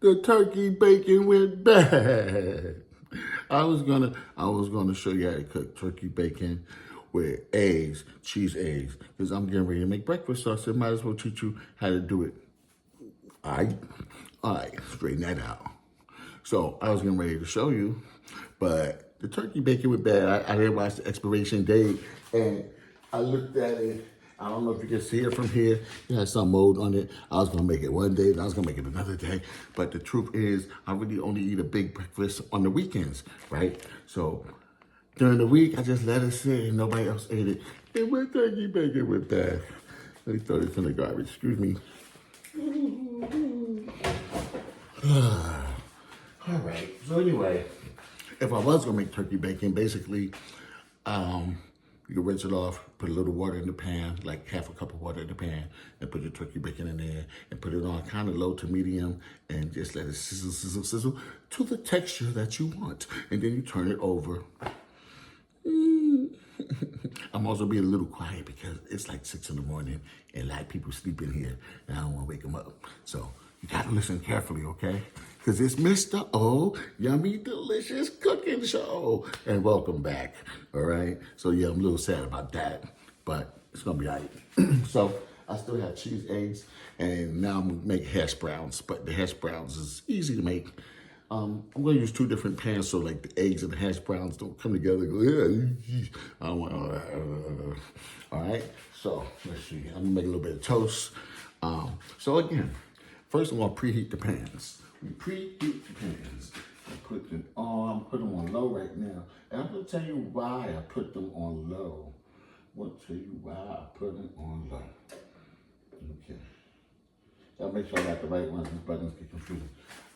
The turkey bacon went bad. I was gonna show you how to cook turkey bacon with eggs, cheese eggs, because I'm getting ready to make breakfast, so I said might as well teach you how to do it. All right, straighten that out. So I was getting ready to show you, but the turkey bacon was bad. I didn't watch the expiration date, and I looked at it. I don't know if you can see it from here. It has some mold on it. I was gonna make it one day, then I was gonna make it another day. But the truth is, I really only eat a big breakfast on the weekends, right? So during the week, I just let it sit and nobody else ate it. And my turkey bacon went bad. Let me throw this in the garbage. Excuse me. All right. So anyway, if I was gonna make turkey bacon, basically, you can rinse it off, put a little water in the pan, like half a cup of water in the pan, and put your turkey bacon in there, and put it on kind of low to medium, and just let it sizzle, sizzle, sizzle to the texture that you want, and then you turn it over. I'm also being a little quiet because it's like 6 in the morning, and a lot of people sleep in here, and I don't want to wake them up. So you got to listen carefully, okay? Because it's Mr. O, Yummy Delicious Cooking Show. And welcome back, all right? So yeah, I'm a little sad about that, but it's going to be all right. So I still have cheese eggs, and now I'm going to make hash browns, but the hash browns is easy to make. I'm going to use 2 different pans so like the eggs and the hash browns don't come together and go, yeah. I don't want all that. All right, so let's see. I'm going to make a little bit of toast. So again, first I'm going to preheat the pans. We preheat the pans. I put them on, I'm putting them on low right now. And I'm going to tell you why I put them on low. I'm going to tell you why I put them on low. Okay. I'll make sure I got the right ones. These buttons get confusing.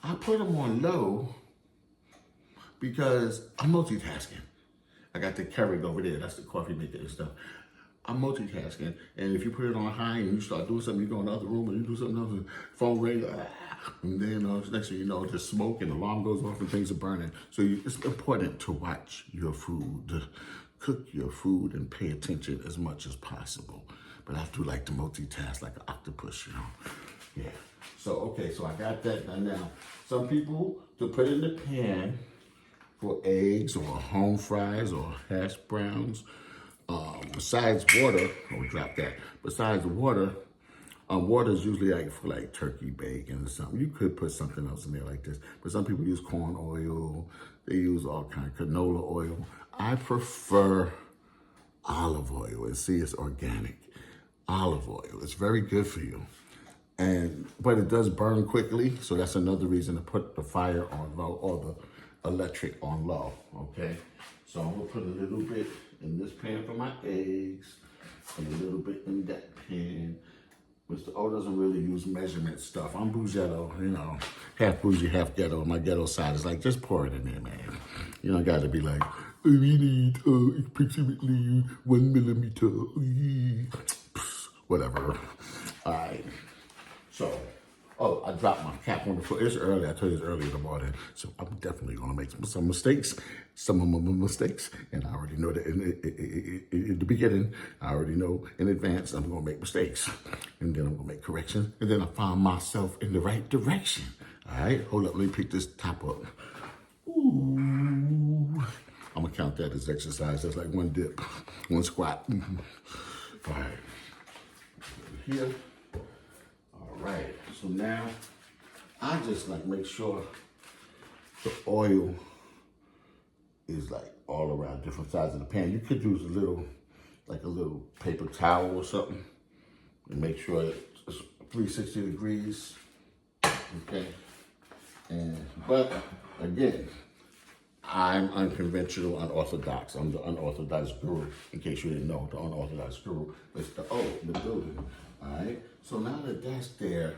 I put them on low because I'm multitasking. I got the Keurig over there. That's the coffee maker and stuff. I'm multitasking. And if you put it on high and you start doing something, you go in the other room and you do something else, phone rings, and then next thing you know, there's smoke and the alarm goes off and things are burning. So it's important to watch your food, cook your food, and pay attention as much as possible. But I do like to multitask like an octopus, you know. Yeah. So, okay, so I got that done now. Some people, to put in the pan for eggs or home fries or hash browns, besides water, oh, drop that. Besides water, water is usually like for like turkey bacon or something. You could put something else in there like this. But some people use corn oil. They use all kind of canola oil. I prefer olive oil. And see, it's organic. Olive oil. It's very good for you. But it does burn quickly, so that's another reason to put the fire on low or the electric on low, okay? So I'm gonna put a little bit in this pan for my eggs, and a little bit in that pan. Mr. O doesn't really use measurement stuff. I'm bougetto, you know, half bougie, half ghetto. My ghetto side is like, just pour it in there, man. You don't gotta be like, we need approximately 1 millimeter, whatever. All right. So, I dropped my cap on the floor. It's early. I told you it's early in the morning. So I'm definitely going to make some mistakes. Some of them are mistakes. And I already know that in the beginning, I already know in advance I'm going to make mistakes. And then I'm going to make corrections. And then I find myself in the right direction. All right? Hold up. Let me pick this top up. Ooh. I'm going to count that as exercise. That's like 1 dip, 1 squat. All right. Here. Right, so now I just like make sure the oil is like all around different sides of the pan. You could use a little paper towel or something and make sure it's 360 degrees, okay? But again, I'm unconventional, unorthodox. I'm the unorthodox guru, in case you didn't know, the unorthodox guru. Mr. O in the building, all right? So now that that's there,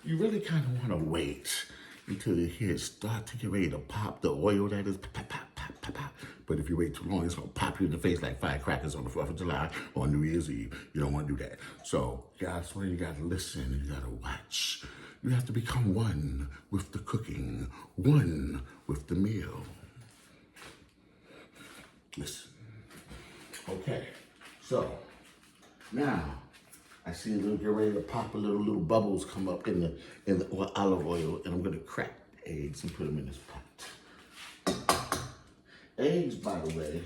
you really kind of want to wait until you hear it start to get ready to pop, the oil that is pop, pop, pop, pop, pop. But if you wait too long, it's going to pop you in the face like firecrackers on the 4th of July or New Year's Eve. You don't want to do that. So that's where you got to listen, you got to watch. You have to become one with the cooking, one with the meal. Listen. Okay, so now I see it get ready to pop, little bubbles come up in the olive oil, and I'm gonna crack the eggs and put them in this pot. Eggs, by the way,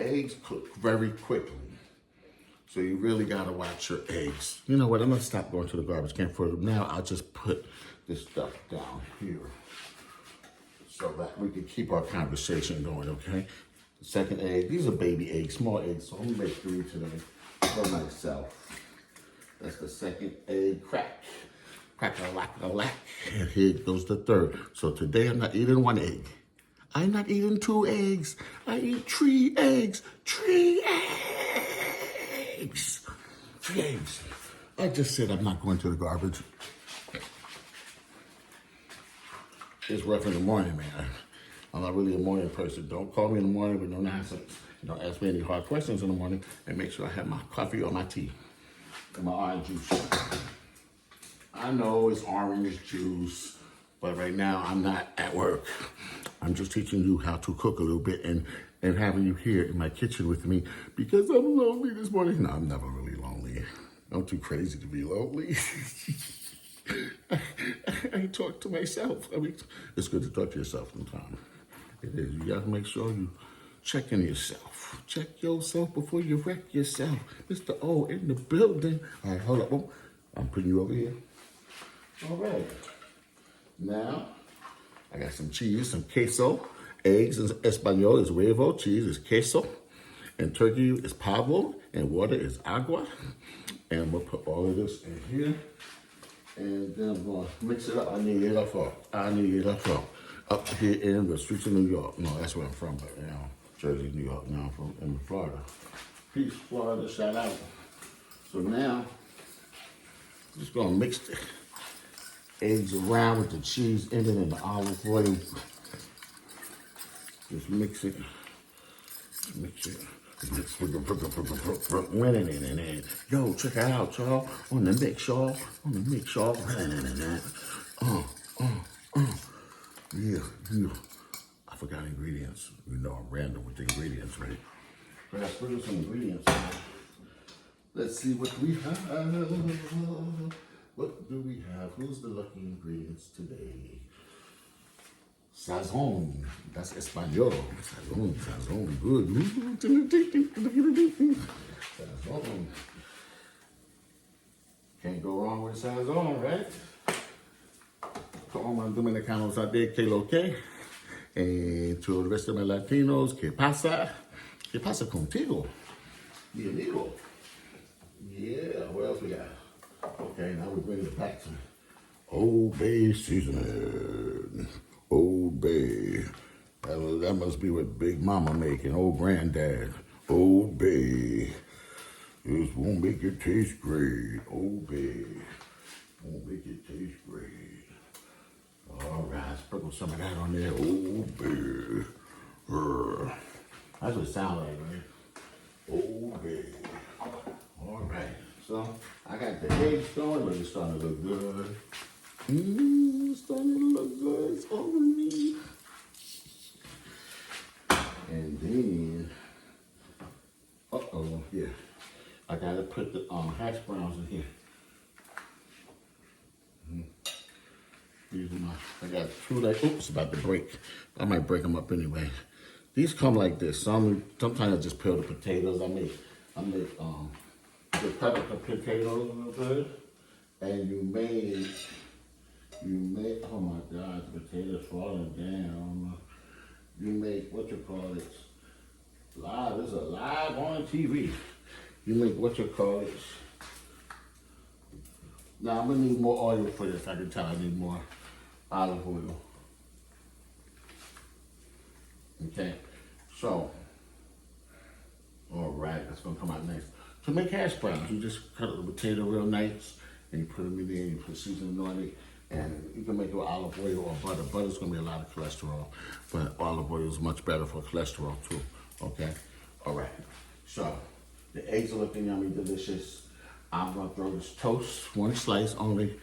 eggs cook very quickly. So you really gotta watch your eggs. You know what, I'm gonna stop going to the garbage can for now. I'll just put this stuff down here so that we can keep our conversation going, okay? The second egg, these are baby eggs, small eggs, so I'm gonna make 3 today for myself. That's the second egg crack. Crack-a-lack-a-lack. And here goes the third. So today I'm not eating 1 egg. I'm not eating 2 eggs. I eat 3 eggs. 3 eggs. 3 eggs. I just said I'm not going to the garbage. It's rough in the morning, man. I'm not really a morning person. Don't call me in the morning with no nonsense. Don't ask me any hard questions in the morning, and make sure I have my coffee or my tea and my orange juice. I know it's orange juice, but right now I'm not at work. I'm just teaching you how to cook a little bit and having you here in my kitchen with me because I'm lonely this morning. No, I'm never really lonely. I'm too crazy to be lonely. I talk to myself. I mean, it's good to talk to yourself sometimes. It is. You gotta make sure you check in yourself. Check yourself before you wreck yourself. Mr. O in the building. All right, hold up. Oh, I'm putting you over here. All right. Now, I got some cheese, some queso. Eggs in Espanol is huevo. Cheese is queso. And turkey is pavo. And water is agua. And we'll put all of this in here. And then I'm going to mix it up. I need it up here in the streets of New York. No, that's where I'm from, but you know, Jersey, New York. Now I'm from in Florida. Peace, Florida, shout out. So now, I'm just going to mix the eggs around with the cheese in it and the olive oil. Just mix it. Mix it. Winning it and yo, check it out, y'all. On the mix, y'all. Yeah. I forgot ingredients. You know I'm random with the ingredients, right? But I put some ingredients. Let's see what we have. What do we have? Who's the lucky ingredients today? Sazon. That's Espanol. Sazon. Good. Sazon. Can't go wrong with Sazon, right? Todos mis dominicanos out there, que lo que? And to the rest of my Latinos, que pasa? Que pasa contigo? Mi amigo. Yeah, what else we got? Okay, now we bring it back to Old Bay seasoning. Old Bay. That must be what Big Mama making. Old Granddad. Old Bay. This won't make it taste great. Old Bay. Won't make it taste great. All right, sprinkle some of that on there. Old Bay. That's what it sounds like, right? Old Bay. All right. So I got the eggs going, but it's starting to look good. It's starting to look good. It's over me. And then, yeah. I gotta put the hash browns in here. These are I got 2 like, oops, about to break. I might break them up anyway. These come like this. Sometimes I just peel the potatoes. I make the pepper potatoes a little bit. And you make, oh my God, the potatoes falling down. You make, what you call it, live, this is live on TV. You make, what you call it. Now I'm gonna need more oil for this. I can tell I need more olive oil. Okay, so, all right, that's gonna come out nice. To make hash browns, you just cut the potato real nice, and you put them in there, and you put seasoning on it, and you can make it with olive oil or butter. Butter's gonna be a lot of cholesterol, but olive oil is much better for cholesterol too, okay? All right, so the eggs are looking yummy, delicious. I'm gonna throw this toast, 1 slice only.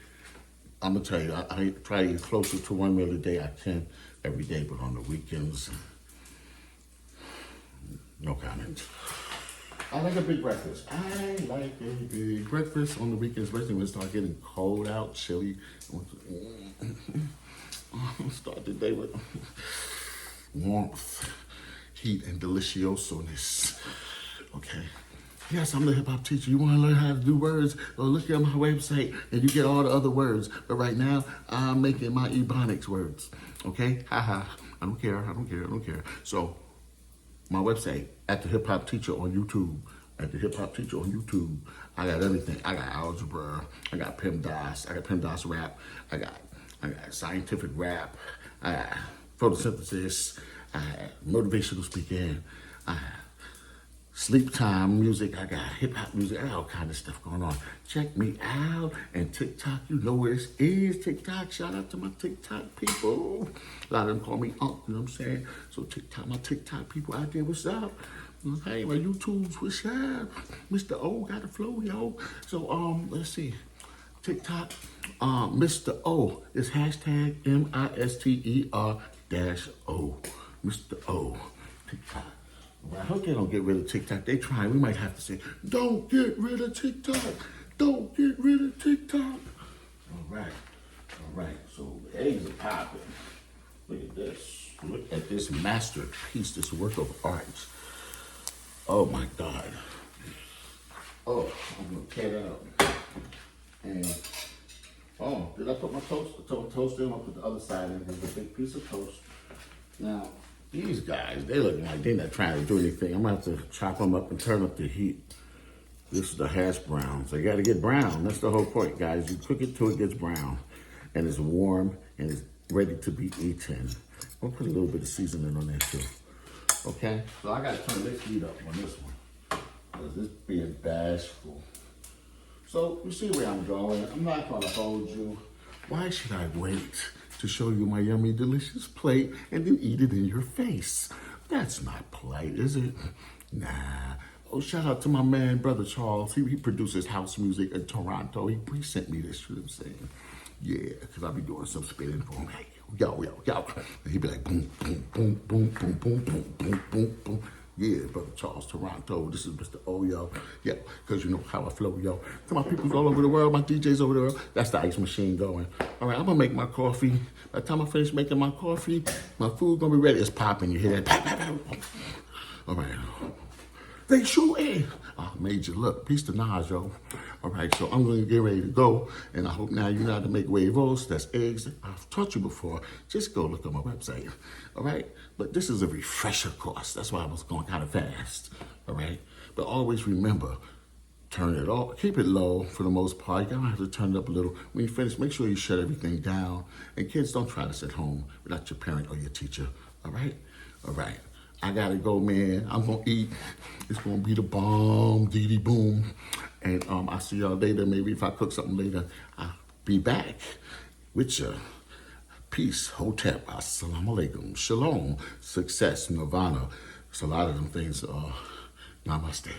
I'm gonna tell you, I try to eat closer to 1 meal a day. I can every day, but on the weekends, no comment. I like a big breakfast. I like a big breakfast on the weekends, especially when it starts getting cold out, chilly. Start the day with warmth, heat, and deliciosousness. Okay. Yes, I'm the hip hop teacher. You want to learn how to do words? Well, look at my website and you get all the other words. But right now, I'm making my Ebonics words. Okay? Haha. I don't care. I don't care. I don't care. So, my website, at the hip hop teacher on YouTube. At the hip hop teacher on YouTube. I got everything. I got algebra. I got PEMDAS. I got PEMDAS rap. I got scientific rap. I got photosynthesis. I got motivational speaking. I have sleep time music. I got hip hop music. I got all kind of stuff going on. Check me out. And TikTok, you know where this is. TikTok, shout out to my TikTok people. A lot of them call me Unc, you know what I'm saying? So TikTok, my TikTok people out there, what's up? Hey, my YouTubes, what's up? Mr. O got the flow, yo. So let's see. TikTok, Mr. O is hashtag MISTER-O. Mr. O. TikTok. I hope they don't get rid of TikTok. They try. We might have to say, don't get rid of TikTok. Don't get rid of TikTok. All right. All right. So the eggs are popping. Look at this. Look at this masterpiece, this work of art. Oh, my God. Oh, I'm going to tear that up. And, oh, did I put my toast in? I'll put the other side in. There's a big piece of toast. Now, these guys, they look like they're not trying to do anything. I'm going to have to chop them up and turn up the heat. This is the hash browns. They got to get brown. That's the whole point, guys. You cook it till it gets brown. And it's warm and it's ready to be eaten. I'll put a little bit of seasoning on there, too. Okay? So I got to turn this heat up on this one. Because this being bashful. So, you see where I'm going. I'm not going to hold you. Why should I wait to show you my yummy, delicious plate and then eat it in your face? That's not polite, is it? Nah. Oh, shout out to my man, Brother Charles. He produces house music in Toronto. He sent me this, you know what I'm saying? Yeah, because I'll be doing some spinning for him. Hey, yo. And he'd be like, boom, boom, boom, boom, boom, boom, boom, boom, boom, boom. Yeah, Brother Charles, Toronto. This is Mr. O, yo. Yeah, because you know how I flow, yo. To my people all over the world, my DJs over the world, that's the ice machine going. All right, I'm going to make my coffee. By the time I finish making my coffee, my food going to be ready. It's popping. You hear that? Pop, pop, pop. All right. They shooting. Major, look, peace to Nas, yo. All right, so I'm going to get ready to go. And I hope now you know how to make huevos. That's eggs. I've taught you before. Just go look on my website. All right? But this is a refresher course. That's why I was going kind of fast. All right? But always remember, turn it off. Keep it low for the most part. You're going to have to turn it up a little. When you finish, make sure you shut everything down. And kids, don't try this at home without your parent or your teacher. All right? All right. I gotta go, man. I'm gonna eat. It's gonna be the bomb, dee boom. And I'll see y'all later. Maybe if I cook something later, I'll be back with you. Peace, hotep, assalamu alaikum, shalom, success, nirvana. It's a lot of them things. Namaste.